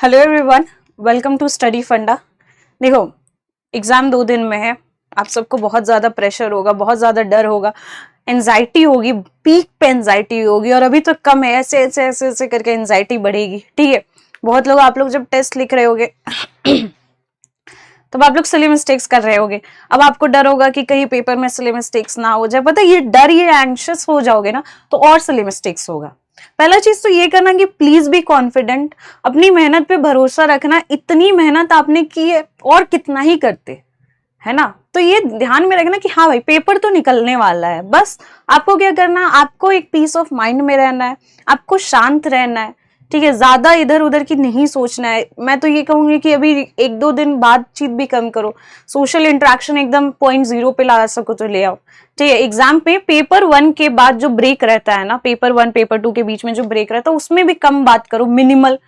Hello everyone, welcome to Study Funda. देखो, exam 2 दिन में है। आप सबको बहुत ज्यादा प्रेशर होगा, बहुत ज्यादा डर होगा, एंजाइटी होगी, पीक पे एंजाइटी होगी। और अभी तो कम है, ऐसे ऐसे ऐसे ऐसे करके एंजाइटी बढ़ेगी। ठीक है, बहुत लोग, आप लोग जब टेस्ट लिख रहे होगे तब आप लोग सिली मिस्टेक्स कर रहे होगे। अब आपको डर होगा कि कहीं पेपर में सिली मिस्टेक्स ना हो जाए। पता है, ये डर, ये एंशियस हो जाओगे ना तो और सिली मिस्टेक्स होगा। पहला चीज तो ये करना कि प्लीज बी कॉन्फिडेंट, अपनी मेहनत पे भरोसा रखना। इतनी मेहनत आपने की है और कितना ही करते, है ना। तो ये ध्यान में रखना कि हाँ भाई, पेपर तो निकलने वाला है। बस आपको क्या करना, आपको एक पीस ऑफ माइंड में रहना है, आपको शांत रहना है। ठीक है, ज्यादा इधर उधर की नहीं सोचना है। मैं तो ये कहूंगी कि अभी 1-2 दिन बातचीत भी कम करो, सोशल इंटरेक्शन एकदम 0.0 पे ला सको तो ले आओ। ठीक है, एग्जाम पे पेपर 1 के बाद जो ब्रेक रहता है ना, पेपर 1 पेपर 2 के बीच में जो ब्रेक रहता है उसमें भी कम बात करो, मिनिमल।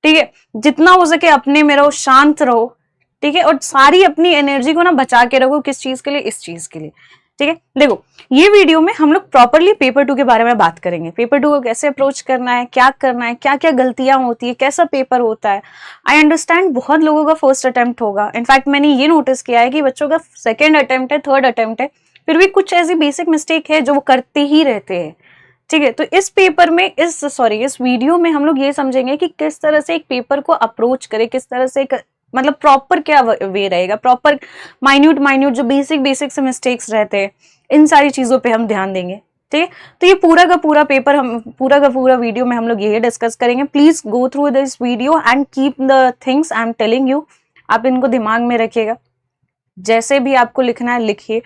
ठीक है, जितना हो सके अपने में रहो, शांत रहो। ठीक है, और सारी अपनी एनर्जी को ना बचा के रखो। किस चीज के लिए? इस चीज के लिए। ठीक है, देखो, ये वीडियो में हम लोग प्रॉपरली पेपर 2 के बारे में बात करेंगे। पेपर 2 को कैसे अप्रोच करना है, क्या करना है, क्या क्या गलतियां होती है, कैसा पेपर होता है। आई अंडरस्टैंड बहुत लोगों का फर्स्ट अटेम्प्ट होगा। इनफैक्ट मैंने ये नोटिस किया है कि बच्चों का सेकेंड अटेम्प्ट है, थर्ड अटेम्प्ट है, फिर भी कुछ ऐसी बेसिक मिस्टेक है जो वो करते ही रहते हैं। ठीक है, तो इस पेपर में, इस वीडियो में हम लोग ये समझेंगे कि किस तरह से एक पेपर को अप्रोच करें, किस तरह से मतलब प्रॉपर क्या वे रहेगा, प्रॉपर माइन्यूट जो बेसिक से मिस्टेक्स रहते हैं, इन सारी चीजों पे हम ध्यान देंगे। ठीक है, तो ये पूरा का पूरा पेपर, हम पूरा का पूरा वीडियो में हम लोग यही डिस्कस करेंगे। Please go through this video and keep the things I am telling you. आप इनको दिमाग में रखिएगा, जैसे भी आपको लिखना है लिखिए।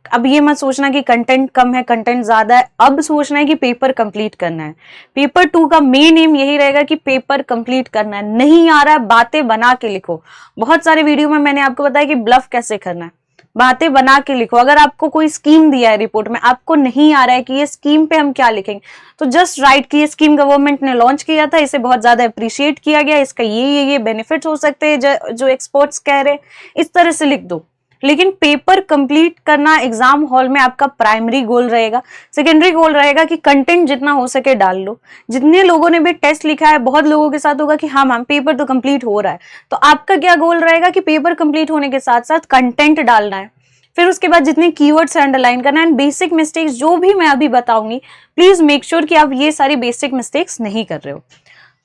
अब ये मत सोचना कि कंटेंट कम है, कंटेंट ज्यादा है। अब सोचना है कि पेपर कंप्लीट करना है। पेपर 2 का मेन एम यही रहेगा कि पेपर कंप्लीट करना है। नहीं आ रहा है, बातें बना के लिखो। बहुत सारे वीडियो में मैंने आपको बताया कि ब्लफ कैसे करना है। बातें बना के लिखो। अगर आपको कोई स्कीम दिया है रिपोर्ट में, आपको नहीं आ रहा है कि ये स्कीम पे हम क्या लिखेंगे, तो जस्ट राइट कि ये स्कीम गवर्नमेंट ने लॉन्च किया था, इसे बहुत ज्यादा अप्रिशिएट किया गया, इसका ये बेनिफिट्स हो सकते हैं जो एक्सपर्ट्स कह रहे हैं, इस तरह से लिख दो। लेकिन पेपर कंप्लीट करना एग्जाम हॉल में आपका प्राइमरी गोल रहेगा। सेकेंडरी गोल रहेगा कि कंटेंट जितना हो सके डाल लो। जितने लोगों ने भी टेस्ट लिखा है, बहुत लोगों के साथ होगा कि हाँ मैम पेपर तो कंप्लीट हो रहा है, तो आपका क्या गोल रहेगा कि पेपर कंप्लीट होने के साथ साथ कंटेंट डालना है। फिर उसके बाद जितने कीवर्ड्स अंडरलाइन करना है, एंड बेसिक मिस्टेक्स जो भी मैं अभी बताऊंगी, प्लीज मेक श्योर कि आप ये सारी बेसिक मिस्टेक्स नहीं कर रहे हो।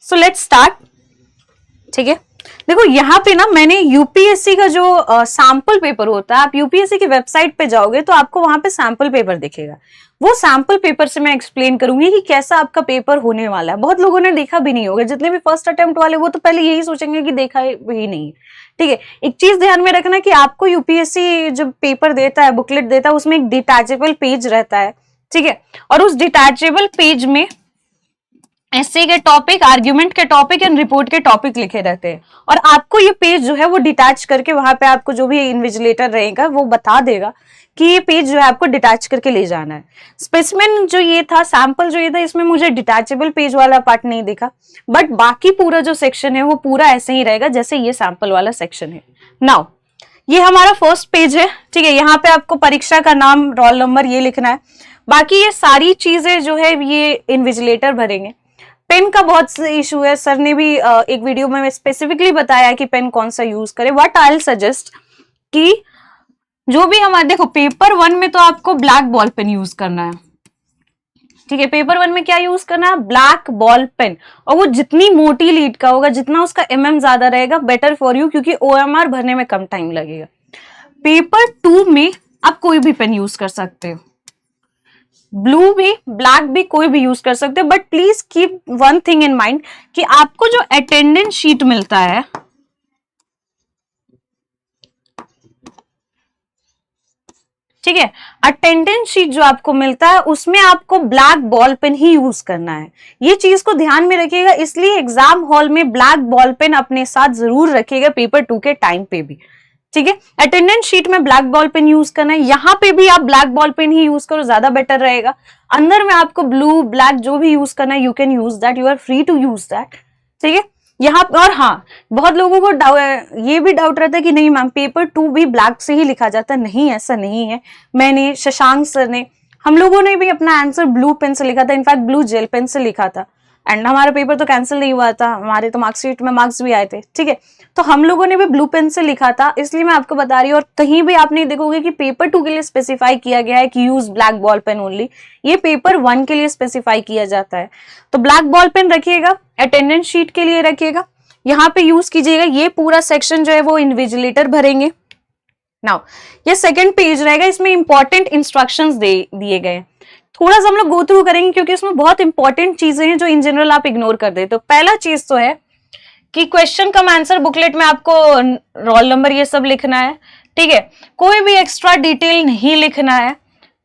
So let's start. ठीक है, देखो यहाँ पे ना मैंने यूपीएससी का जो सैंपल पेपर होता है, आप यूपीएससी की वेबसाइट पे जाओगे तो आपको वहां पे सैंपल पेपर दिखेगा। वो सैंपल पेपर से मैं एक्सप्लेन करूंगी कि कैसा आपका पेपर होने वाला है। बहुत लोगों ने देखा भी नहीं होगा, जितने भी फर्स्ट अटेम्प्ट वाले वो तो पहले यही सोचेंगे कि देखा ही नहीं। ठीक है, एक चीज ध्यान में रखना कि आपको यूपीएससी जब पेपर देता है, बुकलेट देता है, उसमें एक डिटैचेबल पेज रहता है। ठीक है, और उस डिटैचेबल पेज में ऐसे के टॉपिक, आर्ग्यूमेंट के टॉपिक एंड रिपोर्ट के टॉपिक लिखे रहते हैं। और आपको ये पेज जो है वो डिटैच करके, वहां पे आपको जो भी इन्विजिलेटर रहेगा वो बता देगा कि ये पेज जो है आपको डिटैच करके ले जाना है। स्पेसिमेन जो ये था, सैंपल जो ये था, इसमें मुझे डिटैचेबल पेज वाला पार्ट नहीं दिखा, बट बाकी पूरा जो सेक्शन है वो पूरा ऐसे ही रहेगा जैसे ये सैंपल वाला सेक्शन है। नाउ ये हमारा फर्स्ट पेज है। ठीक है, यहाँ पे आपको परीक्षा का नाम, रोल नंबर ये लिखना है। बाकी ये सारी चीजें जो है ये इन्विजिलेटर भरेंगे। पेन का बहुत इशू है, सर ने भी एक वीडियो में स्पेसिफिकली बताया कि पेन कौन सा यूज करे। व्हाट आई विल सजेस्ट कि जो भी हमारे, देखो पेपर 1 में तो आपको ब्लैक बॉल पेन यूज करना है। ठीक है, पेपर 1 में क्या यूज करना है? Black ball pen. और वो जितनी मोटी लीड का होगा, जितना उसका ज्यादा रहेगा, बेटर फॉर यू, क्योंकि ओएमआर भरने में कम टाइम लगेगा। पेपर 2 में आप कोई भी पेन यूज कर सकते हो, ब्लू भी, ब्लैक भी, कोई भी यूज कर सकते हो। But please keep one thing in mind कि आपको जो अटेंडेंस शीट मिलता है, ठीक है, अटेंडेंस शीट जो आपको मिलता है उसमें आपको ब्लैक बॉल पेन ही यूज करना है। ये चीज को ध्यान में रखिएगा, इसलिए एग्जाम हॉल में ब्लैक बॉल पेन अपने साथ जरूर रखिएगा पेपर 2 के टाइम पे भी। ठीक है, अटेंडेंस शीट में ब्लैक बॉल पेन यूज करना है। यहाँ पे भी आप ब्लैक बॉल पेन ही यूज करो, ज्यादा बेटर रहेगा। अंदर में आपको ब्लू, ब्लैक जो भी यूज करना है, you can use that, you are free to use that. ठीक है, यहाँ और हाँ, बहुत लोगों को ये भी डाउट रहता है कि नहीं मैम पेपर 2 भी ब्लैक से ही लिखा जाता है। नहीं, ऐसा नहीं है। मैंने, शशांक सर ने, हम लोगों ने भी अपना आंसर ब्लू पेन से लिखा था, इनफैक्ट ब्लू जेल पेन से लिखा था। एंड हमारा पेपर तो कैंसिल नहीं हुआ था, हमारे तो मार्कशीट में मार्क्स भी आए थे, ठीक है। तो हम लोगों ने भी ब्लू पेन से लिखा था, इसलिए मैं आपको बता रही हूँ। और कहीं भी आप नहीं देखोगे कि पेपर 2 के लिए स्पेसिफाई किया गया है कि use black ball pen only, ये पेपर 1 के लिए स्पेसिफाई किया जाता है। तो ब्लैक बॉल पेन रखिएगा, अटेंडेंस शीट के लिए रखिएगा, यहाँ पे यूज कीजिएगा। ये पूरा सेक्शन जो है वो इन्विजिलेटर भरेंगे। नाउ ये सेकंड पेज रहेगा, इसमें इंपॉर्टेंट इंस्ट्रक्शंस दिए गए हैं। थोड़ा सा हम लोग गो थ्रू करेंगे क्योंकि उसमें बहुत इंपॉर्टेंट चीजें हैं जो इन जनरल आप इग्नोर कर देते हो। पहला चीज तो है कि क्वेश्चन कम आंसर बुकलेट में आपको रोल नंबर ये सब लिखना है, ठीक है। कोई भी एक्स्ट्रा डिटेल नहीं लिखना है,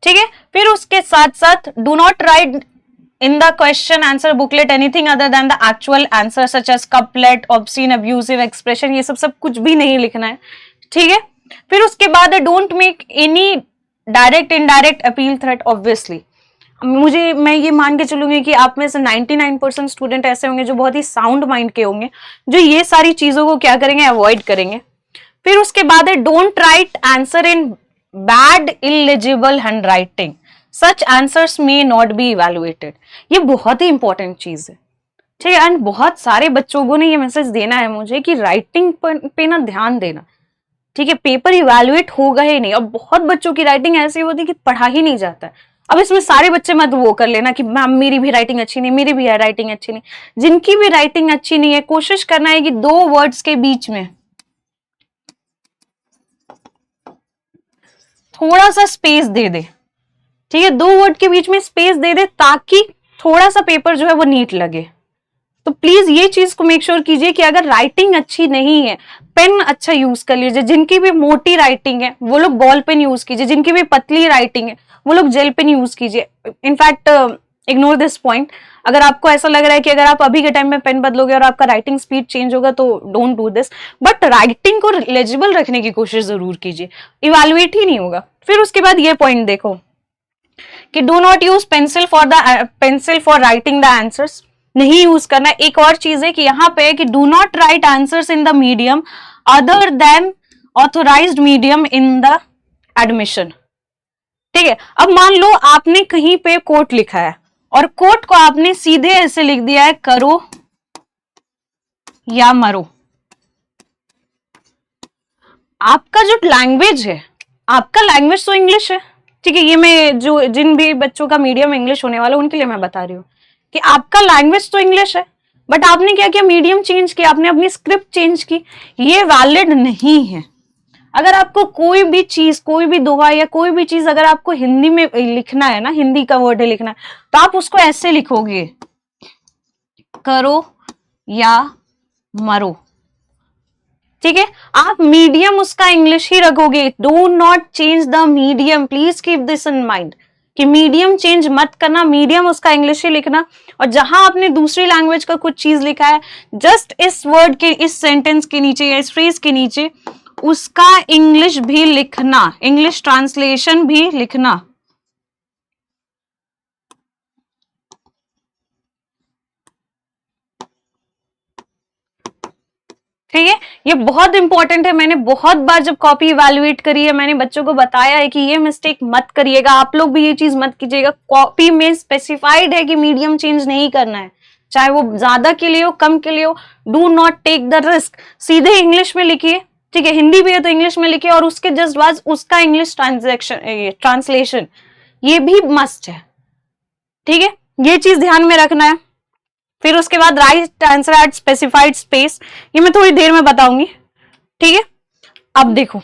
ठीक है। फिर उसके साथ साथ do not right in the question answer booklet anything other than the actual answer such as couplet, obscene, abusive expression, ये सब कुछ भी नहीं लिखना है, ठीक है। फिर उसके बाद don't make any direct indirect appeal threat. Obviously मैं ये मान के चलूंगी कि आप में से 99% स्टूडेंट ऐसे होंगे जो बहुत ही साउंड माइंड के होंगे, जो ये सारी चीजों को क्या करेंगे, अवॉइड करेंगे। फिर उसके बाद don't write answer in bad eligible hand writing, such answers may not be evaluated. ये बहुत ही इंपॉर्टेंट चीज है, ठीक है। एंड बहुत सारे बच्चों को ने ये मैसेज देना है मुझे कि राइटिंग पे ना ध्यान देना, ठीक है। पेपर इवेलुएट होगा ही नहीं। अब बहुत बच्चों की राइटिंग ऐसी होती है कि पढ़ा ही नहीं जाता है। अब इसमें सारे बच्चे मत वो कर लेना कि मैम मेरी भी राइटिंग अच्छी नहीं, मेरी भी राइटिंग अच्छी नहीं। जिनकी भी राइटिंग अच्छी नहीं है, कोशिश करना है कि 2 वर्ड्स के बीच में थोड़ा सा स्पेस दे दे, ठीक है। 2 वर्ड के बीच में स्पेस दे दे ताकि थोड़ा सा पेपर जो है वो नीट लगे। तो प्लीज ये चीज को मेक श्योर कीजिए कि अगर राइटिंग अच्छी नहीं है, पेन अच्छा यूज कर लीजिए। जिनकी भी मोटी राइटिंग है वो लोग बॉल पेन यूज कीजिए, जिनकी भी पतली राइटिंग है वो लोग जेल पेन यूज कीजिए। In fact ignore this point. अगर आपको ऐसा लग रहा है कि अगर आप अभी के टाइम में पेन बदलोगे और आपका राइटिंग स्पीड चेंज होगा तो don't do this, but writing को लेजिबल रखने की कोशिश जरूर कीजिए, इवैल्यूएट ही नहीं होगा। फिर उसके बाद ये पॉइंट देखो कि do not use pencil for writing the answers, नहीं यूज करना। एक और चीज है कि यहाँ पे कि do not write answers in the medium other than authorised medium in the admission, ठीक है। अब मान लो आपने कहीं पे कोट लिखा है और कोट को आपने सीधे ऐसे लिख दिया है, करो या मरो। आपका जो लैंग्वेज है, आपका लैंग्वेज तो इंग्लिश है, ठीक है। ये मैं जो जिन भी बच्चों का मीडियम इंग्लिश होने वाला उनके लिए मैं बता रही हूँ कि आपका लैंग्वेज तो इंग्लिश है, बट आपने क्या किया, मीडियम चेंज किया, आपने अपनी स्क्रिप्ट चेंज की, ये वैलिड नहीं है। अगर आपको कोई भी चीज, कोई भी दोहा या कोई भी चीज अगर आपको हिंदी में लिखना है ना, हिंदी का वर्ड है लिखना है, तो आप उसको ऐसे लिखोगे, करो या मरो, ठीक है। आप मीडियम उसका इंग्लिश ही रखोगे। Do not change the medium, please keep this in mind कि मीडियम चेंज मत करना, मीडियम उसका इंग्लिश ही लिखना। और जहां आपने दूसरी लैंग्वेज का कुछ चीज लिखा है, जस्ट इस वर्ड के, इस सेंटेंस के नीचे या इस फ्रेज के नीचे उसका इंग्लिश भी लिखना, इंग्लिश ट्रांसलेशन भी लिखना, ठीक है। ये बहुत इंपॉर्टेंट है। मैंने बहुत बार जब कॉपी इवैल्यूएट करी है, मैंने बच्चों को बताया है कि ये मिस्टेक मत करिएगा, आप लोग भी ये चीज मत कीजिएगा। कॉपी में स्पेसिफाइड है कि मीडियम चेंज नहीं करना है, चाहे वो ज्यादा के लिए हो कम के लिए हो। Do not take the risk, सीधे इंग्लिश में लिखिए, ठीक है। हिंदी भी है तो इंग्लिश में लिखिए और उसके जस्ट बाद उसका इंग्लिश ट्रांसलेशन ये भी मस्ट है, ठीक है। ये चीज ध्यान में रखना है। फिर उसके बाद right answer eight specified space, ये मैं थोड़ी देर में बताऊंगी, ठीक है। अब देखो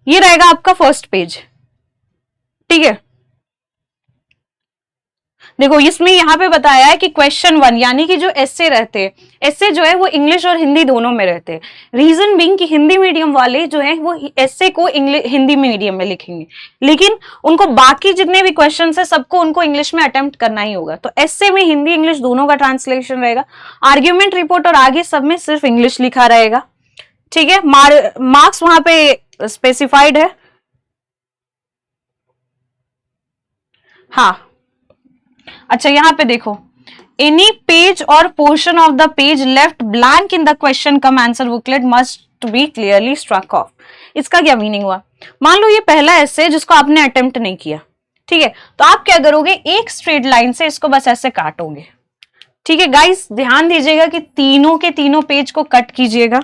ये रहेगा आपका फर्स्ट पेज, ठीक है। देखो इसमें यहाँ पे बताया है कि क्वेश्चन 1 यानी कि जो एस्से रहते हैं, एस्से जो है वो इंग्लिश और हिंदी दोनों में रहते हैं। रीजन बीइंग कि हिंदी मीडियम वाले जो है वो एस्से को हिंदी मीडियम में लिखेंगे, लेकिन उनको बाकी जितने भी क्वेश्चन है सबको उनको इंग्लिश में अटेम्प्ट करना ही होगा। तो एस्से में हिंदी इंग्लिश दोनों का ट्रांसलेशन रहेगा। आर्ग्यूमेंट, रिपोर्ट और आगे सब में सिर्फ इंग्लिश लिखा रहेगा, ठीक है। मार्क्स वहां पे स्पेसिफाइड है, हाँ। अच्छा यहाँ पे देखो, any page or portion of the page left blank in the question cum answer booklet must be clearly struck off. इसका क्या मीनिंग हुआ, मान लो ये पहला ऐसे जिसको आपने अटेम्प्ट नहीं किया, ठीक है। तो आप क्या करोगे, एक स्ट्रेट लाइन से इसको बस ऐसे काटोगे, ठीक है गाइस, ध्यान दीजिएगा कि तीनों के तीनों पेज को कट कीजिएगा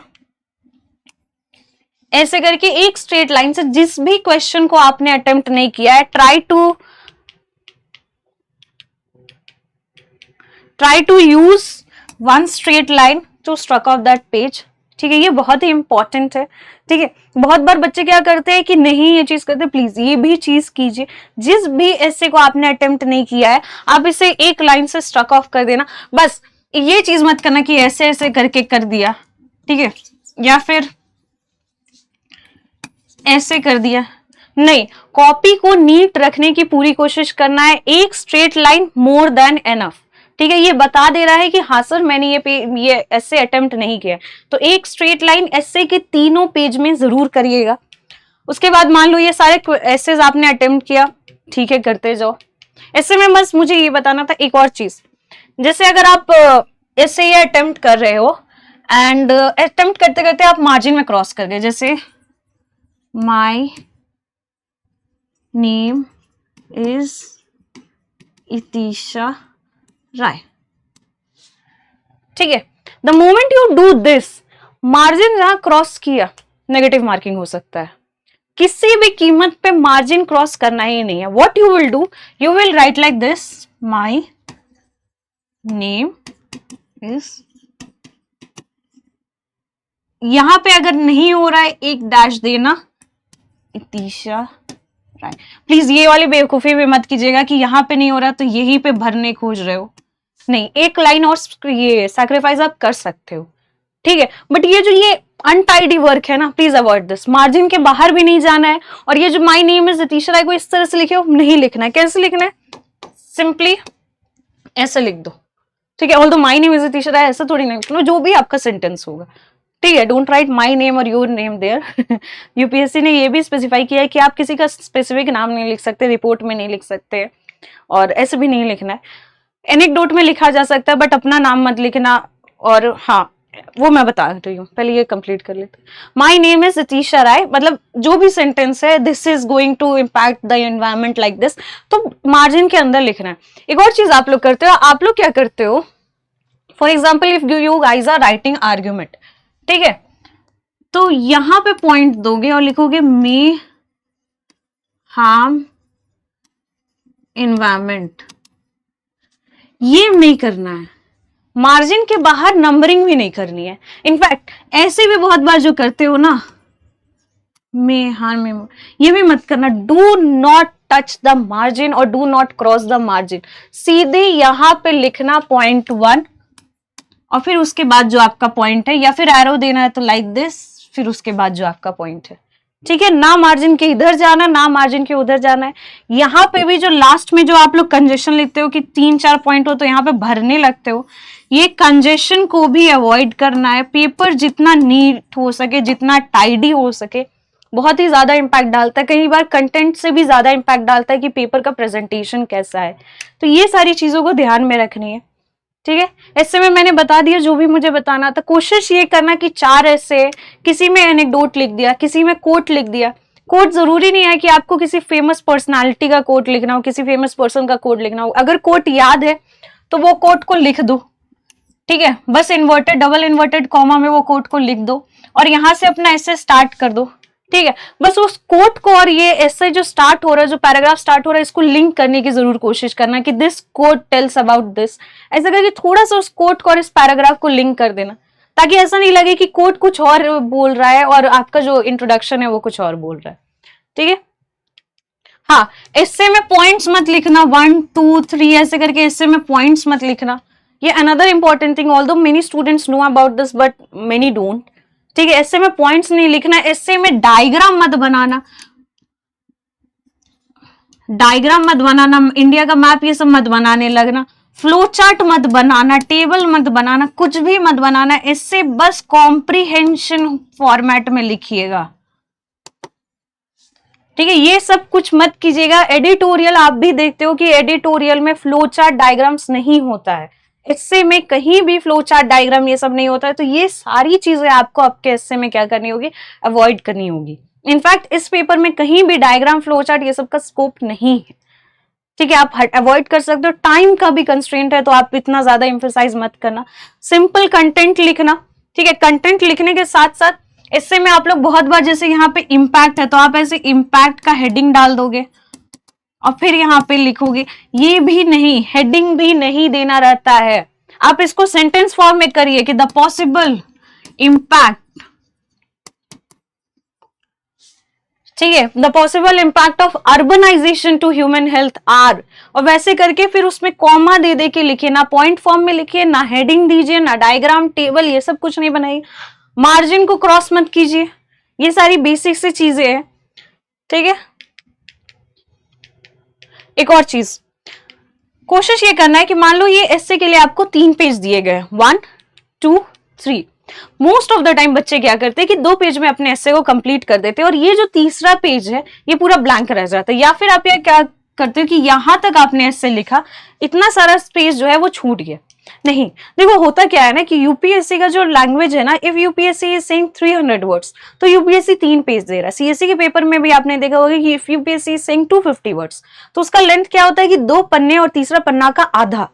ऐसे करके एक स्ट्रेट लाइन से। जिस भी क्वेश्चन को आपने अटेम्प्ट नहीं किया है, try to use one straight line to struck off that page. ठीक है, ये बहुत ही इंपॉर्टेंट है। ठीक है, बहुत बार बच्चे क्या करते हैं कि नहीं ये चीज करते, प्लीज ये भी चीज कीजिए। जिस भी ऐसे को आपने अटेम्प्ट नहीं किया है, आप इसे एक लाइन से स्ट्रक ऑफ कर देना। बस ये चीज मत करना कि ऐसे ऐसे करके कर दिया, ठीक है, या फिर ऐसे कर दिया, नहीं। कॉपी को नीट रखने की पूरी कोशिश करना है। एक straight line more than enough. ठीक है, ये बता दे रहा है कि हाँ सर मैंने ये ऐसे अटेम्प्ट नहीं किया, तो एक स्ट्रेट लाइन ऐसे के तीनों पेज में जरूर करिएगा। उसके बाद मान लो ये सारे ऐसे आपने अटेम्प्ट किया, ठीक है, करते जाओ। ऐसे में बस मुझे ये बताना था एक और चीज, जैसे अगर आप ऐसे ये अटेम्प्ट कर रहे हो एंड अटेम्प्ट करते करते आप मार्जिन में क्रॉस कर गए, जैसे माई नेम इज इतिशा राय। ठीक है, the moment you do this, margin जहां क्रॉस किया नेगेटिव मार्किंग हो सकता है। किसी भी कीमत पे मार्जिन क्रॉस करना ही नहीं है। What you will do, you will write like this, my name is, यहां पे अगर नहीं हो रहा है एक डैश देना, इतिशा राय। प्लीज ये वाली बेवकूफी भी मत कीजिएगा कि यहां पे नहीं हो रहा तो यहीं पे भरने खोज रहे हो। नहीं, एक लाइन और ये सैक्रिफाइस आप कर सकते हो, ठीक है, बट ये जो ये अनटाइडी वर्क है ना, प्लीज अवॉइड दिस। मार्जिन के बाहर भी नहीं जाना है, और ये जो माय नेम इज इतिशा राय को इस तरह से लिखे हो नहीं लिखना है। कैसे लिखना है, सिंपली ऐसे लिख दो, ठीक है। Although my name is Itisha राय ऐसा थोड़ी नहीं लिखना, जो भी आपका सेंटेंस होगा, ठीक है। डोंट राइट माय नेम और योर नेम देयर। यूपीएससी ने ये भी स्पेसिफाई किया है कि आप किसी का स्पेसिफिक नाम नहीं लिख सकते, रिपोर्ट में नहीं लिख सकते, और ऐसे भी नहीं लिखना है। एनेक्डोट में लिखा जा सकता है बट अपना नाम मत लिखना। और हाँ, वो मैं बता रही हूँ, पहले ये कंप्लीट कर लेते। My name is Itisha Rai, मतलब जो भी सेंटेंस है, this is going to impact the environment like this, तो मार्जिन के अंदर लिखना है। एक और चीज आप लोग करते हो, आप लोग क्या करते हो, for example if you guys are writing argument, ठीक है, तो यहां पे पॉइंट दोगे और लिखोगे मे हार्म एनवायरमेंट। ये नहीं करना है, मार्जिन के बाहर नंबरिंग भी नहीं करनी है। इनफैक्ट ऐसे भी बहुत बार जो करते हो ना, में हार में, ये भी मत करना। Do not touch the margin और do not cross the margin. सीधे यहां पे लिखना .1 और फिर उसके बाद जो आपका पॉइंट है, या फिर एरो देना है तो लाइक दिस, फिर उसके बाद जो आपका पॉइंट है, ठीक है। ना मार्जिन के इधर जाना, ना मार्जिन के उधर जाना है। यहाँ पे भी जो लास्ट में जो आप लोग कंजेशन लिखते हो कि 3-4 पॉइंट हो तो यहाँ पे भरने लगते हो, ये कंजेशन को भी अवॉइड करना है। पेपर जितना नीट हो सके, जितना टाइडी हो सके, बहुत ही ज्यादा इंपैक्ट डालता है। कई बार कंटेंट से भी ज्यादा इंपैक्ट डालता है कि पेपर का प्रेजेंटेशन कैसा है। तो ये सारी चीजों को ध्यान में रखनी है, ठीक है। ऐसे में मैंने बता दिया जो भी मुझे बताना था। कोशिश ये करना कि 4 ऐसे, किसी में एनेक्डोट लिख दिया, किसी में कोट लिख दिया। कोट जरूरी नहीं है कि आपको किसी फेमस पर्सनालिटी का कोट लिखना हो, किसी फेमस पर्सन का कोट लिखना हो। अगर कोट याद है तो वो कोट को लिख दो, ठीक है। बस इन्वर्टेड, डबल इन्वर्टेड कॉमा में वो कोट को लिख दो और यहां से अपना ऐसे स्टार्ट कर दो, ठीक है। बस उस कोट को और ये ऐसे जो स्टार्ट हो रहा है, जो पैराग्राफ स्टार्ट हो रहा है, इसको लिंक करने की जरूर कोशिश करना कि this quote tells about this. ऐसा करके थोड़ा सा उस कोट को और इस पैराग्राफ को लिंक कर देना, ताकि ऐसा नहीं लगे कि कोट कुछ और बोल रहा है और आपका जो इंट्रोडक्शन है वो कुछ और बोल रहा है, ठीक है। हाँ, इससे में पॉइंट्स मत लिखना 1 2 3 ऐसे करके, इससे में पॉइंट्स मत लिखना। ये another important thing, although many students know about this but many don't, ठीक है। ऐसे में पॉइंट्स नहीं लिखना, ऐसे में डायग्राम मत बनाना, डायग्राम मत बनाना, इंडिया का मैप ये सब मत बनाने लगना, फ्लो चार्ट मत बनाना, टेबल मत बनाना, कुछ भी मत बनाना। इससे बस कॉम्प्रिहेंशन फॉर्मेट में लिखिएगा, ठीक है। ये सब कुछ मत कीजिएगा। एडिटोरियल आप भी देखते हो कि एडिटोरियल में फ्लो चार्ट डायग्राम्स नहीं होता है, इससे में कहीं भी फ्लो चार्ट डायग्राम ये सब नहीं होता है। तो ये सारी चीजें आपको आपके हिस्से में क्या करनी होगी, अवॉइड करनी होगी। इनफैक्ट इस पेपर में कहीं भी डायग्राम, फ्लो चार्ट ये सब का स्कोप नहीं है, ठीक है, आप अवॉइड कर सकते हो, टाइम का भी कंस्ट्रेंट है तो आप इतना ज्यादा एम्फेसाइज मत करना, सिंपल कंटेंट लिखना। ठीक है, कंटेंट लिखने के साथ साथ इससे में आप लोग बहुत बार जैसे यहाँ पे इम्पैक्ट है तो आप ऐसे इम्पैक्ट का हेडिंग डाल दोगे और फिर यहाँ पे लिखोगे, ये भी नहीं, हेडिंग भी नहीं देना रहता है, आप इसको सेंटेंस फॉर्म में करिए कि द पॉसिबल इम्पैक्ट, ठीक है, the possible impact of urbanization to human health are, और वैसे करके फिर उसमें कॉमा दे दे के लिखिए, ना पॉइंट फॉर्म में लिखिए, ना हेडिंग दीजिए, ना डायग्राम टेबल, ये सब कुछ नहीं बनाइए, मार्जिन को क्रॉस मत कीजिए, ये सारी बेसिक सी चीजें हैं। ठीक है, एक और चीज कोशिश ये करना है कि मान लो ये एस्से के लिए आपको 3 पेज दिए गए, 1 2 3, मोस्ट ऑफ द टाइम बच्चे क्या करते हैं कि 2 पेज में अपने एस्से को कंप्लीट कर देते हैं और ये जो तीसरा पेज है ये पूरा ब्लैंक रह जाता है, या फिर आप ये क्या करते हो कि यहां तक आपने एस्से लिखा, इतना सारा स्पेस जो है वो छूट गया। नहीं, देखो होता क्या है ना कि यूपीएससी का जो लैंग्वेज है ना, if UPSC is saying 300 words तो यूपीएससी 3 पेज दे रहा है। सीएससी के पेपर में भी आपने देखा होगा कि if UPSC is saying 250 words तो उसका लेंथ क्या होता है कि 2 पन्ने और तीसरा पन्ना का आधा।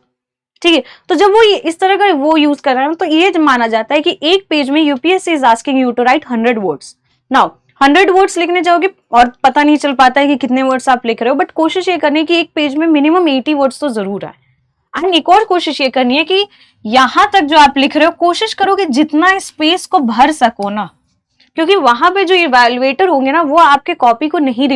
ठीक है, तो जब वो इस तरह का वो यूज कर रहा है तो ये माना जाता है कि एक पेज में UPSC is asking you to write 100 words. Now 100 words लिखने जाओगे और पता नहीं चल पाता है कि कितने वर्ड्स आप लिख रहे हो, बट कोशिश ये करनी है कि एक पेज में मिनिमम 80 वर्ड्स तो जरूर आए। एंड एक और कोशिश ये करनी है कि यहां तक जो आप लिख रहे हो कोशिश करो कि जितना स्पेस को भर सको ना, क्योंकि वहां पे जो इवैल्यूएटर होंगे ना वो आपके कॉपी को नहीं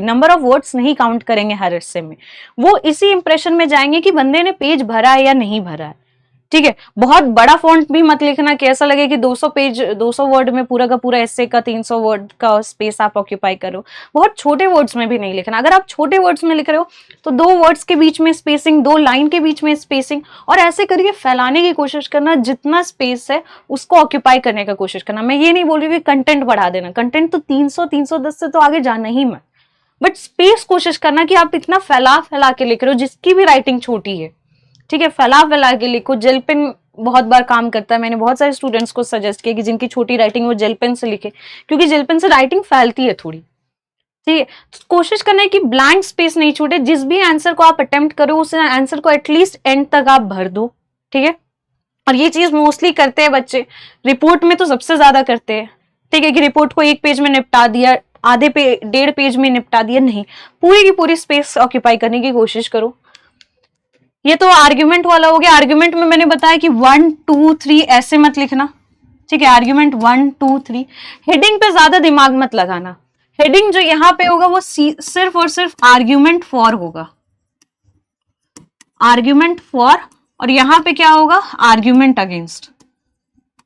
नंबर ऑफ वर्ड्स नहीं काउंट करेंगे हर हिस्से में, वो इसी इंप्रेशन में जाएंगे कि बंदे ने पेज भरा है या नहीं भरा है। ठीक है, बहुत बड़ा फॉन्ट भी मत लिखना कि ऐसा लगे कि 200 वर्ड में पूरा का पूरा एस्से का 300 वर्ड का स्पेस आप ऑक्यूपाई करो। बहुत छोटे वर्ड्स में भी नहीं लिखना, अगर आप छोटे वर्ड्स में लिख रहे हो तो 2 वर्ड्स के बीच में स्पेसिंग, 2 लाइन के बीच में स्पेसिंग, और ऐसे करके फैलाने की कोशिश करना, जितना स्पेस है उसको ऑक्यूपाई करने का कोशिश करना। मैं ये नहीं बोल रही कि कंटेंट बढ़ा देना, कंटेंट तो 300-310 से तो आगे जाना ही मत, बट स्पेस कोशिश करना कि आप इतना फैला फैला के लिख रहे हो, जिसकी भी राइटिंग छोटी है। ठीक है, फैला फैला के लिखो, जेल पेन बहुत बार काम करता है, मैंने बहुत सारे स्टूडेंट्स को सजेस्ट किया कि जिनकी छोटी राइटिंग वो जेल पेन से लिखे, क्योंकि जेल पेन से राइटिंग फैलती है थोड़ी। ठीक है, तो कोशिश करना है कि ब्लैंक स्पेस नहीं छूटे, जिस भी आंसर को आप अटेम्प्ट करो उस आंसर को एटलीस्ट एंड तक आप भर दो। ठीक है, और ये चीज मोस्टली करते हैं बच्चे, रिपोर्ट में तो सबसे ज्यादा करते हैं। ठीक है, कि रिपोर्ट को 1 पेज में निपटा दिया, आधे पे 1.5 पेज में निपटा दिया, नहीं, पूरी की पूरी स्पेस ऑक्यूपाई करने की कोशिश करो। ये तो आर्ग्यूमेंट वाला हो गया। आर्ग्यूमेंट में मैंने बताया कि 1 2 3 ऐसे मत लिखना। ठीक है, आर्ग्यूमेंट 1 2 3, हेडिंग पे ज्यादा दिमाग मत लगाना। हेडिंग जो यहाँ पे होगा वो सिर्फ और सिर्फ आर्ग्यूमेंट फॉर होगा, आर्ग्यूमेंट फॉर, और यहाँ पे क्या होगा, आर्ग्यूमेंट अगेंस्ट,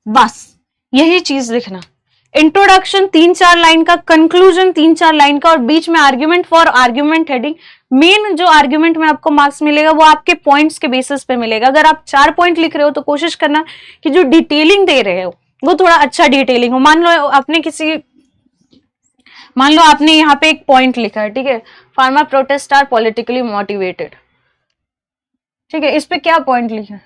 बस यही चीज लिखना। इंट्रोडक्शन 3-4 लाइन का, कंक्लूजन 3-4 लाइन का, और बीच में argument for, argument heading. Main जो आर्ग्यूमेंट में आपको मार्क्स मिलेगा वो आपके पॉइंट्स के बेसिस पे मिलेगा। अगर आप 4 पॉइंट लिख रहे हो तो कोशिश करना कि जो डिटेलिंग दे रहे हो वो थोड़ा अच्छा डिटेलिंग हो। मान लो आपने यहाँ पे एक पॉइंट लिखा है, ठीक है, farmer protest are politically motivated. ठीक है, इस पे क्या पॉइंट लिखा है,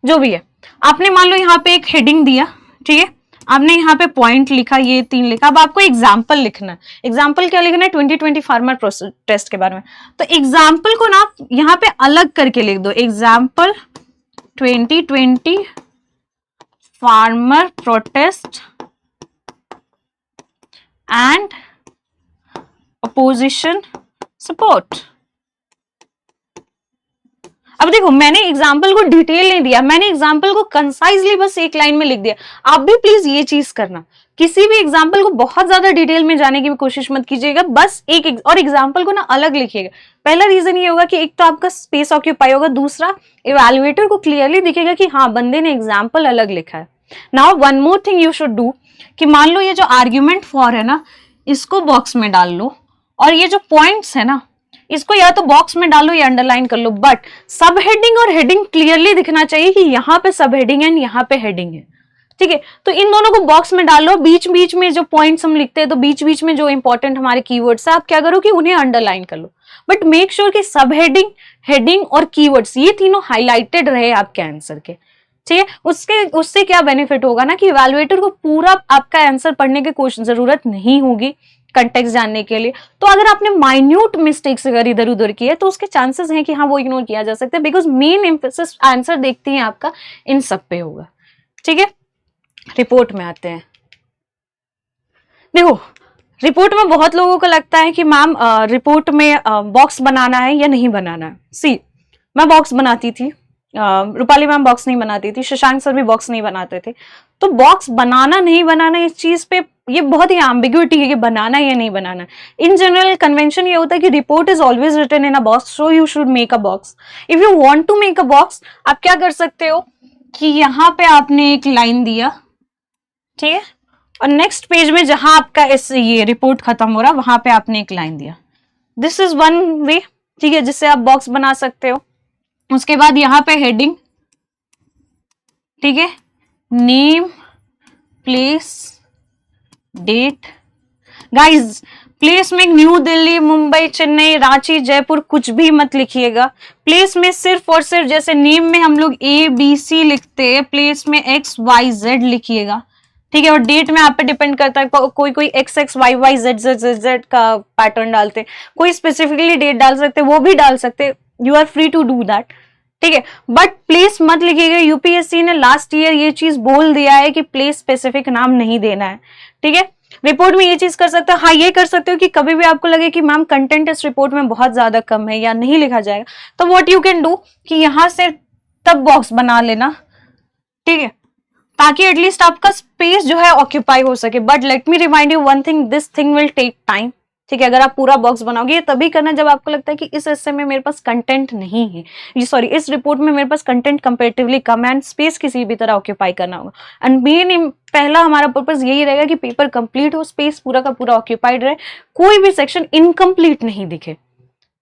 जो भी है, आपने मान लो यहाँ पे एक हेडिंग दिया, ठीक है, आपने यहाँ पे पॉइंट लिखा, ये 3 लिखा। अब आपको एग्जाम्पल लिखना है। एग्जाम्पल क्या लिखना है, 2020 फार्मर प्रोटेस्ट के बारे में। तो एग्जाम्पल को ना यहाँ पे अलग करके लिख दो, example 2020 farmer protest and opposition support. अब देखो, मैंने एग्जाम्पल को डिटेल नहीं दिया, मैंने एग्जाम्पल को कंसाइजली बस 1 लाइन में लिख दिया। आप भी प्लीज ये चीज करना, किसी भी एग्जाम्पल को बहुत ज्यादा डिटेल में जाने की भी कोशिश मत कीजिएगा, बस एक और एग्जाम्पल को ना अलग लिखिएगा। पहला रीजन ये होगा कि एक तो आपका स्पेस ऑक्यूपाई होगा, दूसरा इवैल्यूएटर को क्लियरली दिखेगा कि हाँ बंदे ने एग्जाम्पल अलग लिखा है। Now one more thing you should do, कि मान लो ये जो आर्ग्यूमेंट फॉर है ना, इसको बॉक्स में डाल लो, और ये जो पॉइंट्स है ना, इसको या तो बॉक्स में डालो या अंडरलाइन कर लो, बट सब हेडिंग और हेडिंग क्लियरली दिखना चाहिए कि यहाँ पे सब हेडिंग है, यहाँ पे हेडिंग है। ठीक है, तो इन दोनों को बॉक्स में डालो। बीच बीच में जो पॉइंट्स हम लिखते हैं, तो बीच बीच में जो इंपॉर्टेंट हमारे कीवर्ड्स है, आप क्या करो कि उन्हें अंडरलाइन कर लो, बट मेक श्योर कि सब हेडिंग, हेडिंग और कीवर्ड्स ये तीनों हाईलाइटेड रहे आपके आंसर के। ठीक है, उससे क्या बेनिफिट होगा ना कि इवैल्यूएटर को पूरा आपका आंसर पढ़ने की कोई जरूरत नहीं होगी, कंटेक्स्ट जानने के लिए। तो अगर आपने माइन्यूट मिस्टेक्स अगर इधर उधर की है तो उसके चांसेस हैं कि हाँ वो इग्नोर किया जा सकता है, बिकॉज मेन एम्फेसिस आंसर देखती हैं आपका इन सब पे होगा। ठीक है, रिपोर्ट में आते हैं। देखो रिपोर्ट में बहुत लोगों को लगता है कि मैम रिपोर्ट में बॉक्स बनाना है या नहीं बनाना है। सी मैं बॉक्स बनाती थी, रूपाली मैम बॉक्स नहीं बनाती थी, शशांक सर भी बॉक्स नहीं बनाते थे। तो बॉक्स बनाना नहीं बनाना इस चीज पे ये बहुत ही एम्बिग्युइटी है कि बनाना है या नहीं बनाना। इन जनरल कन्वेंशन ये होता है कि report is always written in a box, so you should make a box. If you want to make a box, आप क्या कर सकते हो कि यहाँ पे आपने एक लाइन दिया, ठीक है, और नेक्स्ट पेज में जहां आपका इस ये रिपोर्ट खत्म हो रहा वहां पे आपने एक लाइन दिया। दिस इज वन वे, ठीक है, जिससे आप बॉक्स बना सकते हो। उसके बाद यहाँ पे हेडिंग, ठीक है, name, place, date. Guys place में न्यू दिल्ली, मुंबई, चेन्नई, रांची, जयपुर कुछ भी मत लिखिएगा। प्लेस में सिर्फ और सिर्फ जैसे नेम में हम लोग ABC लिखते हैं, प्लेस में XYZ लिखिएगा। ठीक है, और डेट में आप पे डिपेंड करता है, कोई कोई XXYYZZZ का पैटर्न डालते, कोई स्पेसिफिकली डेट डाल सकते, वो भी डाल सकते, you are free to do that. ठीक है, बट प्लेस मत लिखिएगा। यूपीएससी ने लास्ट ईयर ये चीज बोल दिया है कि प्लेस स्पेसिफिक नाम नहीं देना है। ठीक है, रिपोर्ट में ये चीज कर सकते हो। हाँ ये कर सकते हो कि कभी भी आपको लगे कि मैम कंटेंट इस रिपोर्ट में बहुत ज्यादा कम है या नहीं लिखा जाएगा, तो व्हाट यू कैन डू कि यहां से तब बॉक्स बना लेना, ठीक है, ताकि एटलीस्ट आपका स्पेस जो है ऑक्यूपाई हो सके। But let me remind you one thing, this thing will take time. ठीक है, अगर आप पूरा बॉक्स बनाओगे ये तभी करना जब आपको लगता है कि इस हिस्से में मेरे पास कंटेंट नहीं है, ये सॉरी इस रिपोर्ट में मेरे पास कंटेंट कंपेरेटिवली कम है एंड स्पेस किसी भी तरह ऑक्यूपाई करना होगा। एंड मेन पहला हमारा पर्पस यही रहेगा कि पेपर कंप्लीट हो, स्पेस पूरा का पूरा ऑक्यूपाइड रहे, कोई भी सेक्शन इनकम्प्लीट नहीं दिखे।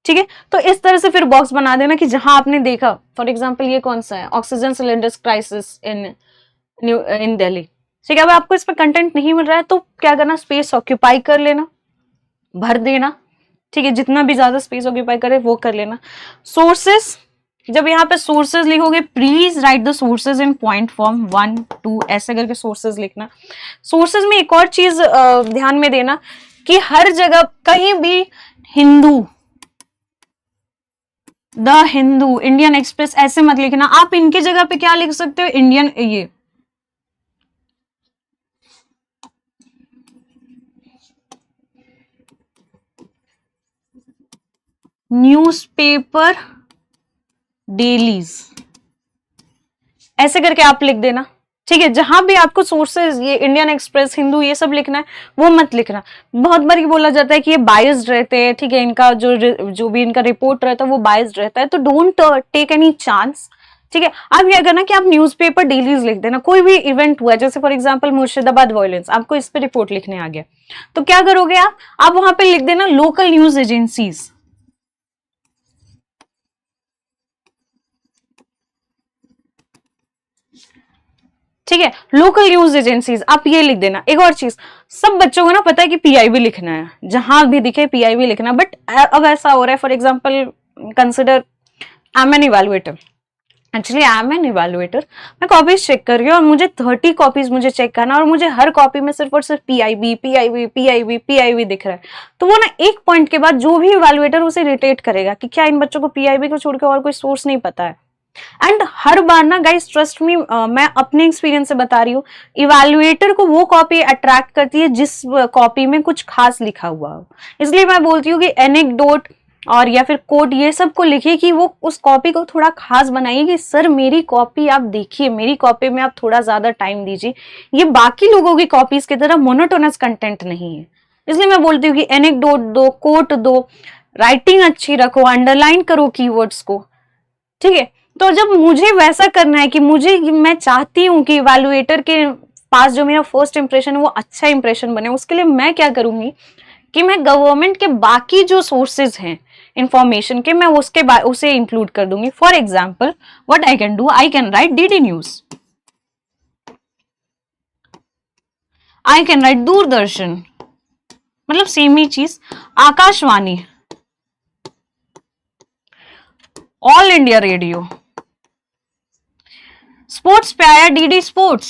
ठीक है, तो इस तरह से फिर बॉक्स बना देना कि जहां आपने देखा, फॉर एग्जाम्पल ये कौन सा है, oxygen cylinders crisis in Delhi. ठीक है, अब आपको इस पर कंटेंट नहीं मिल रहा है तो क्या करना, स्पेस ऑक्यूपाई कर लेना, भर देना। ठीक है, जितना भी ज्यादा स्पेस ऑक्यूपाई करे वो कर लेना। सोर्सेस, जब यहाँ पे सोर्सेज लिखोगे please right the sources in point form 1 2 ऐसे करके सोर्सेज लिखना। सोर्सेज में एक और चीज ध्यान में देना कि हर जगह कहीं भी Hindu, the Hindu, Indian express ऐसे मत लिखना। आप इनके जगह पे क्या लिख सकते हो, इंडियन, ये न्यूज़पेपर डेलीज ऐसे करके आप लिख देना। ठीक है, जहां भी आपको सोर्सेज ये इंडियन एक्सप्रेस, हिंदू ये सब लिखना है वो मत लिखना। बहुत बार बोला जाता है कि ये बायस्ड रहते हैं, ठीक है, इनका जो भी इनका रिपोर्ट रहता है वो बायस्ड रहता है, तो डोंट टेक एनी चांस। ठीक है, आप क्या करना कि आप न्यूज़पेपर डेलीज लिख देना। कोई भी इवेंट हुआ जैसे फॉर एग्जांपल मुर्शिदाबाद वायलेंस, आपको इस पे रिपोर्ट लिखने आ गया, तो क्या करोगे आप वहां पे लिख देना लोकल न्यूज एजेंसीज। ठीक है, लोकल न्यूज एजेंसीज आप ये लिख देना। एक और चीज, सब बच्चों को ना पता है कि पीआईबी लिखना है, जहां भी दिखे पीआईबी लिखना, बट अब ऐसा हो रहा है, for example consider I am an evaluator, actually I am an evaluator, मैं कॉपीज चेक कर रही हूँ और मुझे 30 कॉपीज मुझे चेक करना और मुझे हर कॉपी में सिर्फ और सिर्फ पीआईबी पीआईबी पीआईबी पीआईबी दिख रहा है। तो वो ना एक पॉइंट के बाद जो भी इवैल्यूएटर उसे इरिटेट करेगा कि क्या इन बच्चों को पीआईबी को छोड़ के और कोई सोर्स नहीं पता है। एंड हर बार ना गाइस ट्रस्ट मी, मैं अपने एक्सपीरियंस से बता रही हूँ, इवैल्यूएटर को वो कॉपी अट्रैक्ट करती है जिस कॉपी में कुछ खास लिखा हुआ हो। इसलिए मैं बोलती हूँ कि एनेक्डोट और या फिर कोट ये सब को लिखिए कि वो उस कॉपी को थोड़ा खास बनाइए कि सर मेरी कॉपी आप देखिए, मेरी कॉपी में आप थोड़ा ज्यादा टाइम दीजिए, ये बाकी लोगों की कॉपीज की तरह मोनोटोनस कंटेंट नहीं है। इसलिए मैं बोलती हूँ कि एनेक्डोट दो, कोट दो, राइटिंग अच्छी रखो, अंडरलाइन करो कीवर्ड्स को। ठीक है, तो जब मुझे वैसा करना है कि मैं चाहती हूं कि इवैल्यूएटर के पास जो मेरा फर्स्ट इंप्रेशन है वो अच्छा इंप्रेशन बने, उसके लिए मैं क्या करूंगी कि मैं गवर्नमेंट के बाकी जो सोर्सेज हैं इंफॉर्मेशन के, मैं उसे इंक्लूड कर दूंगी। For example what I can do, I can write DD news, I can write Doordarshan, मतलब सेम ही चीज, Akashvani, all India radio, sports पे आया डीडी स्पोर्ट्स,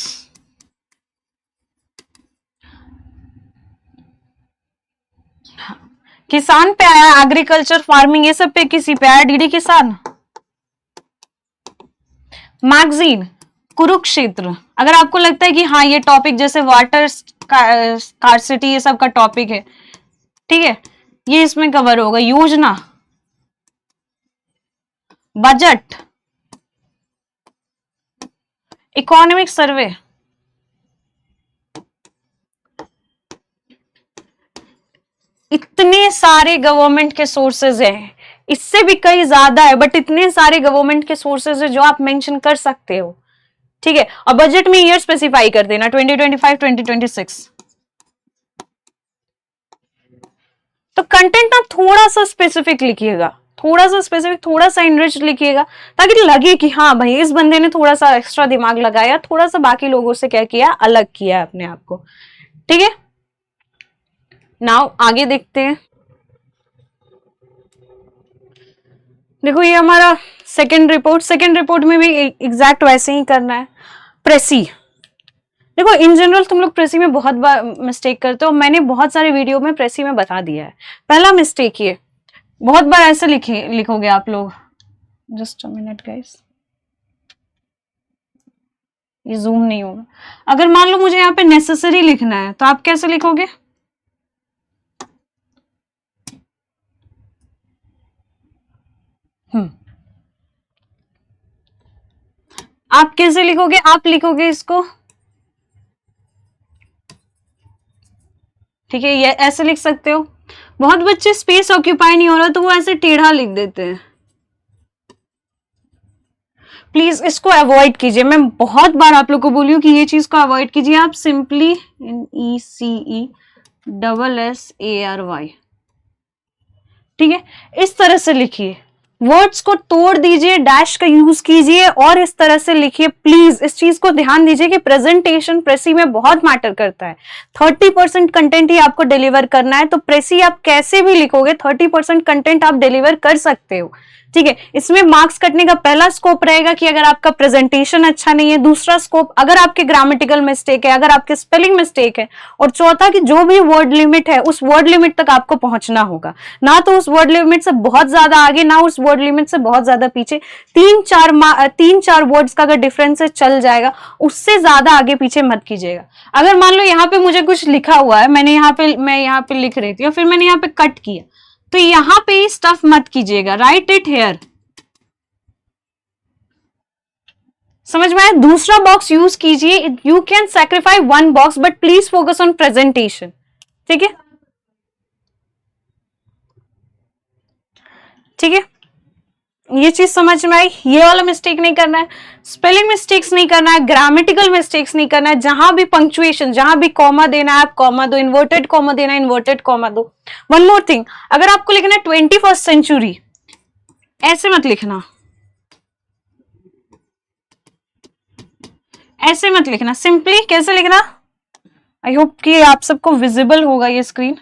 किसान पे आया, एग्रीकल्चर फार्मिंग ये सब पे किसी पे आया, डीडी किसान। मैगजीन कुरुक्षेत्र, अगर आपको लगता है कि हाँ ये टॉपिक जैसे वाटर स्कार्सिटी ये सब का टॉपिक है, ठीक है, ये इसमें कवर होगा। योजना, बजट, इकोनॉमिक सर्वे, इतने सारे गवर्नमेंट के सोर्सेज हैं, इससे भी कई ज्यादा है, बट इतने सारे गवर्नमेंट के सोर्सेज है जो आप मेंशन कर सकते हो, ठीक है। और बजट में ईयर स्पेसिफाई कर देना 2025 2026। तो कंटेंट ना थोड़ा सा स्पेसिफिक लिखिएगा, थोड़ा सा स्पेसिफिक, थोड़ा सा इनरिच लिखिएगा, ताकि लगे कि हाँ भाई इस बंदे ने थोड़ा सा एक्स्ट्रा दिमाग लगाया, थोड़ा सा बाकी लोगों से क्या किया, अलग किया अपने आप को, ठीक है। नाउ आगे देखते हैं। देखो ये हमारा सेकंड रिपोर्ट में भी एग्जैक्ट वैसे ही करना है। प्रेसी, देखो इन जनरल तुम लोग प्रेसी में बहुत बार मिस्टेक करते हो, मैंने बहुत सारे वीडियो में प्रेसी में बता दिया है। पहला मिस्टेक ये, बहुत बार ऐसे लिखोगे आप लोग, जस्ट अ मिनट गाइस, ये जूम नहीं होगा। अगर मान लो मुझे यहाँ पे नेसेसरी लिखना है तो आप कैसे लिखोगे, आप कैसे लिखोगे, आप लिखोगे इसको, ठीक है, ये ऐसे लिख सकते हो। बहुत बच्चे स्पेस ऑक्यूपाई नहीं हो रहा तो वो ऐसे टेढ़ा लिख देते हैं, प्लीज इसको अवॉइड कीजिए। मैं बहुत बार आप लोग को बोली हूँ कि ये चीज को अवॉइड कीजिए। आप सिंपली NECESSARY, ठीक है, इस तरह से लिखिए, वर्ड्स को तोड़ दीजिए, डैश का यूज कीजिए और इस तरह से लिखिए। प्लीज इस चीज को ध्यान दीजिए कि प्रेजेंटेशन प्रेसी में बहुत मैटर करता है। 30% कंटेंट ही आपको डिलीवर करना है, तो प्रेसी आप कैसे भी लिखोगे 30% कंटेंट आप डिलीवर कर सकते हो, ठीक है। इसमें मार्क्स कटने का पहला स्कोप रहेगा कि अगर आपका प्रेजेंटेशन अच्छा नहीं है, दूसरा स्कोप अगर आपके ग्रामेटिकल मिस्टेक है, अगर आपके स्पेलिंग मिस्टेक है, और चौथा कि जो भी वर्ड लिमिट है उस वर्ड लिमिट तक आपको पहुंचना होगा, ना तो उस वर्ड लिमिट से बहुत ज्यादा आगे, ना उस वर्ड लिमिट से बहुत ज्यादा पीछे। 3-4 वर्ड्स का अगर डिफरेंस है चल जाएगा, उससे ज्यादा आगे पीछे मत कीजिएगा। अगर मान लो यहाँ पे मुझे कुछ लिखा हुआ है, मैं यहाँ पे लिख रही थी और फिर मैंने यहाँ पे कट किया, तो यहां पे स्टफ मत कीजिएगा, राइट इट हेयर, समझ में आया। दूसरा बॉक्स यूज कीजिए, you can sacrifice one box but please focus on presentation, ठीक है, ठीक है। ये चीज समझ में आई, ये वाला मिस्टेक नहीं करना है, स्पेलिंग मिस्टेक्स नहीं करना है, ग्रामेटिकल मिस्टेक्स नहीं करना है। जहां भी पंक्चुएशन, जहां भी कॉमा देना है आप कॉमा दो, इन्वर्टेड कॉमा देना है इन्वर्टेड कॉमा दो। वन मोर थिंग, अगर आपको लिखना है 21st सेंचुरी, ऐसे मत लिखना, ऐसे मत लिखना, सिंपली कैसे लिखना, आई होप कि आप सबको विजिबल होगा ये स्क्रीन।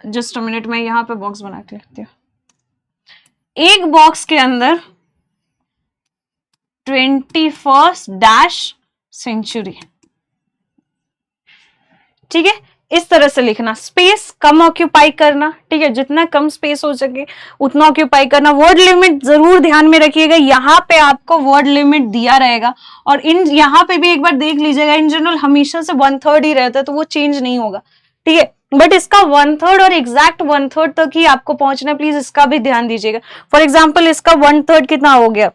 जस्ट अ मिनट, मैं यहां पे बॉक्स बना के लिखती हूँ। एक बॉक्स के अंदर 21st सेंचुरी, ठीक है, इस तरह से लिखना, स्पेस कम ऑक्यूपाई करना, ठीक है, जितना कम स्पेस हो सके उतना ऑक्यूपाई करना। वर्ड लिमिट जरूर ध्यान में रखिएगा, यहाँ पे आपको वर्ड लिमिट दिया रहेगा, और इन यहाँ पे भी एक बार देख लीजिएगा, इन जनरल हमेशा से 1/3 ही रहता है तो वो चेंज नहीं होगा, ठीक है, बट इसका 1/3 और एग्जैक्ट 1/3 तक ही आपको पहुंचना, प्लीज इसका भी ध्यान दीजिएगा। फॉर एग्जाम्पल इसका 1/3 कितना हो गया,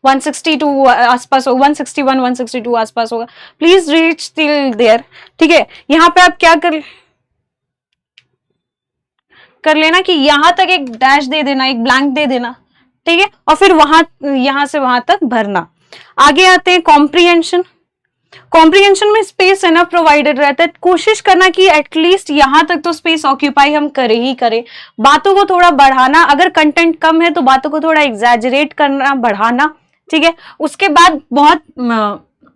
162 आसपास होगा, 161 162 आसपास होगा, प्लीज रीच टिल देयर, ठीक है। यहां पे आप क्या कर लेना कि यहां तक एक डैश दे देना, एक ब्लैंक दे देना, ठीक है, और फिर यहां से वहां तक भरना। आगे आते हैं कॉम्प्रिहेंशन। कॉम्प्रिहेंशन में स्पेस एनफ प्रोवाइडेड रहता है, कोशिश करना कि एटलीस्ट यहां तक तो स्पेस ऑक्यूपाई हम करे ही करें। बातों को थोड़ा बढ़ाना, अगर कंटेंट कम है तो बातों को थोड़ा एग्जैजरेट करना, बढ़ाना, ठीक है। उसके बाद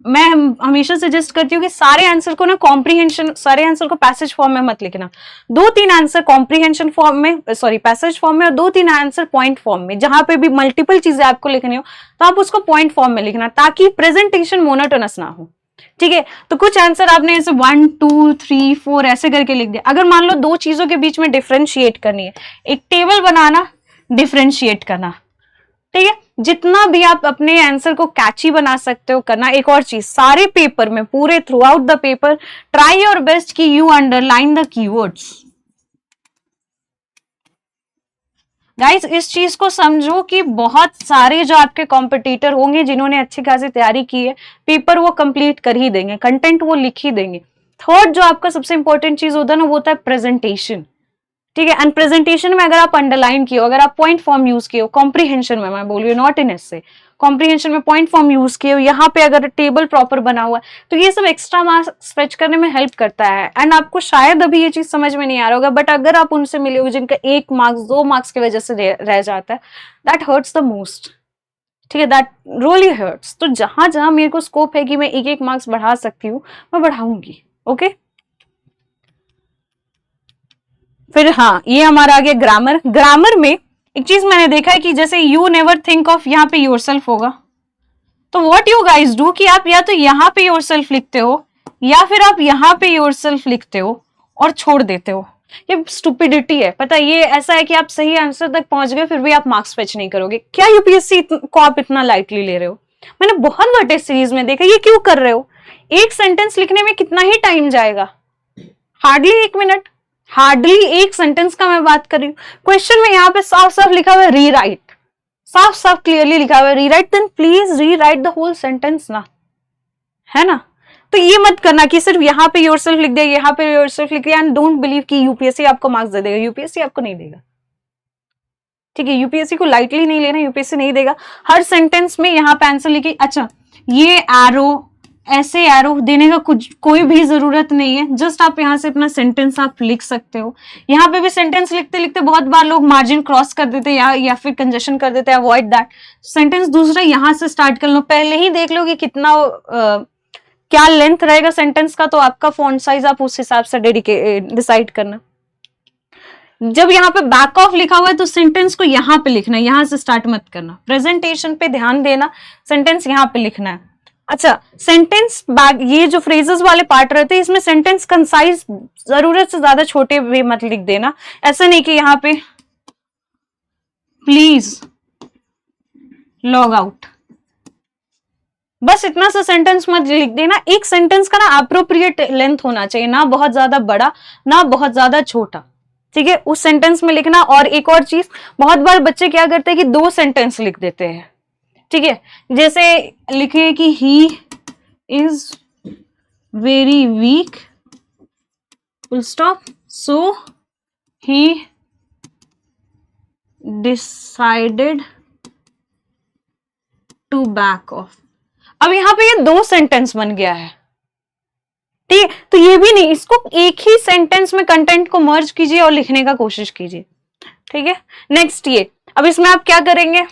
मैं हमेशा सजेस्ट करती हूँ कि सारे आंसर को ना कॉम्प्रिहेंशन, सारे आंसर को पैसेज फॉर्म में मत लिखना, 2-3 आंसर कॉम्प्रिहेंशन फॉर्म में, सॉरी पैसेज फॉर्म में, और 2-3 आंसर पॉइंट फॉर्म में। जहां पे भी मल्टीपल चीजें आपको लिखनी हो तो आप उसको पॉइंट फॉर्म में लिखना, ताकि प्रेजेंटेशन मोनोटोनस ना हो, ठीक है, तो कुछ आंसर आपने ऐसे 1 2 3 4 ऐसे करके लिख दिया। अगर मान लो दो चीजों के बीच में डिफरेंशिएट करनी है, एक टेबल बनाना, डिफरेंशिएट करना, ठीक है, जितना भी आप अपने आंसर को कैची बना सकते हो करना। एक और चीज, सारे पेपर में, पूरे throughout the paper, try your best कि you underline the keywords. Guys इस चीज को समझो कि बहुत सारे जो आपके कॉम्पिटिटर होंगे जिन्होंने अच्छी खासी तैयारी की है, पेपर वो कंप्लीट कर ही देंगे, कंटेंट वो लिख ही देंगे। थर्ड जो आपका सबसे इंपॉर्टेंट चीज होता है ना, वो होता है प्रेजेंटेशन। ठीक है, एंड प्रेजेंटेशन में अगर आप अंडरलाइन किए हो, अगर आप पॉइंट फॉर्म यूज किए हो, कॉम्प्रीहेंशन में मैं बोल रही हूँ, नॉट इन एसे, कॉम्प्रीहेंशन में पॉइंट फॉर्म यूज किए हो, यहाँ पे अगर टेबल प्रॉपर बना हुआ है, तो ये सब एक्स्ट्रा मार्क्स फेच करने में हेल्प करता है। एंड आपको शायद अभी ये चीज समझ में नहीं आ रहा होगा, बट अगर आप उनसे मिले हो जिनका 1 मार्क्स 2 मार्क्स की वजह से रह जाता है, दैट हर्ट्स द मोस्ट। ठीक है, दैट रियली हर्ट्स। तो जहां जहां मेरे को स्कोप है कि मैं 1 मार्क्स बढ़ा सकती हूँ, मैं बढ़ाऊंगी। ओके, फिर हाँ, ये हमारा आ गया ग्रामर। ग्रामर में एक चीज मैंने देखा है कि जैसे यू नेवर थिंक ऑफ, यहाँ पे योरसेल्फ होगा, तो व्हाट यू गाइस डू कि आप या तो यहाँ पे योरसेल्फ लिखते हो या फिर आप यहाँ पे योरसेल्फ लिखते हो और छोड़ देते हो। ये स्टुपिडिटी है, पता है, ये ऐसा है कि आप सही आंसर तक पहुंच गए फिर भी आप मार्क्स फेच नहीं करोगे। क्या यूपीएससी को आप इतना लाइटली ले रहे हो? मैंने बहुत बार टेस्ट सीरीज में देखा, ये क्यों कर रहे हो? एक सेंटेंस लिखने में कितना ही टाइम जाएगा, हार्डली 1 मिनट, हार्डली एक सेंटेंस का मैं बात कर रही हूँ। क्वेश्चन में यहाँ पे साफ साफ लिखा हुआ है रीराइट, साफ साफ क्लियरली लिखा हुआ है rewrite, then please rewrite the whole sentence ना, है ना? तो ये मत करना कि सिर्फ यहाँ पे योरसेल्फ लिख दिया, यहाँ पे योरसेल्फ लिख दिया, एंड डोंट बिलीव कि यूपीएससी आपको मार्क्स दे देगा। यूपीएससी आपको नहीं देगा, ठीक है, यूपीएससी को लाइटली नहीं लेना, यूपीएससी नहीं देगा। हर सेंटेंस में यहाँ पे आंसर लिखिए। अच्छा, ये एरो, ऐसे एरो देने का कुछ कोई भी जरूरत नहीं है, जस्ट आप यहाँ से अपना सेंटेंस आप लिख सकते हो। यहाँ पे भी सेंटेंस लिखते लिखते बहुत बार लोग मार्जिन क्रॉस कर देते हैं या फिर कंजेशन कर देते हैं, अवॉइड दैट। सेंटेंस दूसरा यहाँ से स्टार्ट कर लो, पहले ही देख लो कि कितना क्या लेंथ रहेगा सेंटेंस का, तो आपका फॉन्ट साइज आप उस हिसाब से डिसाइड करना। जब यहाँ पे बैक ऑफ लिखा हुआ है तो सेंटेंस को यहाँ पे लिखना है, यहाँ से स्टार्ट मत करना। प्रेजेंटेशन पे ध्यान देना, सेंटेंस यहाँ पे लिखना है। अच्छा, सेंटेंस बैक, ये जो फ्रेजेस वाले पार्ट रहते हैं इसमें सेंटेंस कंसाइज, जरूरत से ज्यादा छोटे भी मत लिख देना। ऐसा नहीं कि यहाँ पे प्लीज लॉग आउट, बस इतना सा सेंटेंस मत लिख देना। एक सेंटेंस का ना अप्रोप्रिएट लेंथ होना चाहिए, ना बहुत ज्यादा बड़ा ना बहुत ज्यादा छोटा, ठीक है, उस सेंटेंस में लिखना। और एक और चीज, बहुत बार बच्चे क्या करते हैं कि 2 सेंटेंस लिख देते हैं, ठीक है, जैसे लिखे कि he is very weak full stop so he decided to back off. अब यहां पे ये 2 सेंटेंस बन गया है, ठीक है, तो ये भी नहीं, इसको एक ही सेंटेंस में कंटेंट को मर्ज कीजिए और लिखने का कोशिश कीजिए, ठीक है। नेक्स्ट ये, अब इसमें आप क्या करेंगे,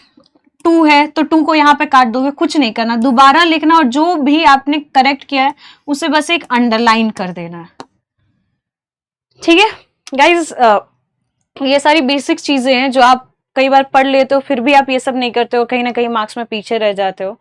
2 है तो 2 को यहाँ पे काट दोगे, कुछ नहीं करना, दोबारा लिखना और जो भी आपने करेक्ट किया है उसे बस एक अंडरलाइन कर देना है, ठीक है गाइज। ये सारी बेसिक चीजें हैं जो आप कई बार पढ़ लेते हो फिर भी आप ये सब नहीं करते हो, कहीं ना कहीं मार्क्स में पीछे रह जाते हो।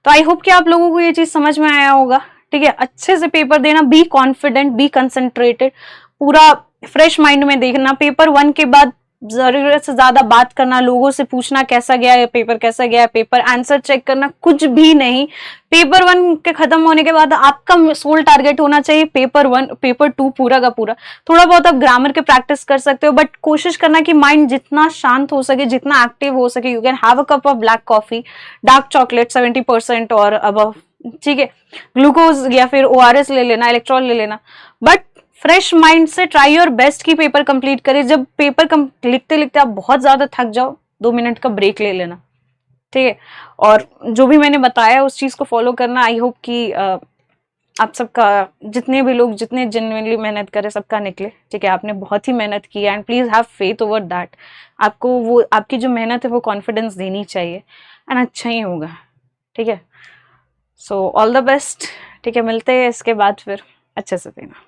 तो आई होप कि आप लोगों को ये चीज समझ में आया होगा, ठीक है। अच्छे से पेपर देना, बी कॉन्फिडेंट, बी कंसंट्रेटेड, पूरा फ्रेश माइंड में देखना। पेपर 1 के बाद जरूरत से ज्यादा बात करना, लोगों से पूछना कैसा गया है पेपर, कैसा गया है पेपर, आंसर चेक करना, कुछ भी नहीं। पेपर 1 के खत्म होने के बाद आपका सोल टारगेट होना चाहिए पेपर 1 पेपर 2 पूरा का पूरा। थोड़ा बहुत आप ग्रामर के प्रैक्टिस कर सकते हो, बट कोशिश करना कि माइंड जितना शांत हो सके, जितना एक्टिव हो सके। You can have a cup of black coffee, dark chocolate 70% और अबव, ठीक है, ग्लूकोज या फिर ORS ले लेना, इलेक्ट्रॉल ले लेना, बट फ्रेश माइंड से ट्राई योर बेस्ट की पेपर कंप्लीट करें। जब पेपर लिखते लिखते आप बहुत ज्यादा थक जाओ, 2 मिनट का ब्रेक ले लेना, ठीक है। और जो भी मैंने बताया उस चीज को फॉलो करना। आई होप कि आप सबका, जितने भी लोग जितने जेन्युइनली मेहनत करें सबका निकले, ठीक है। आपने बहुत ही मेहनत की and please have faith over that. आपको वो आपकी जो मेहनत है वो कॉन्फिडेंस देनी चाहिए एंड अच्छा ही होगा, ठीक है। सो ऑल द बेस्ट, ठीक है। मिलते हैं इसके बाद फिर अच्छे से देना।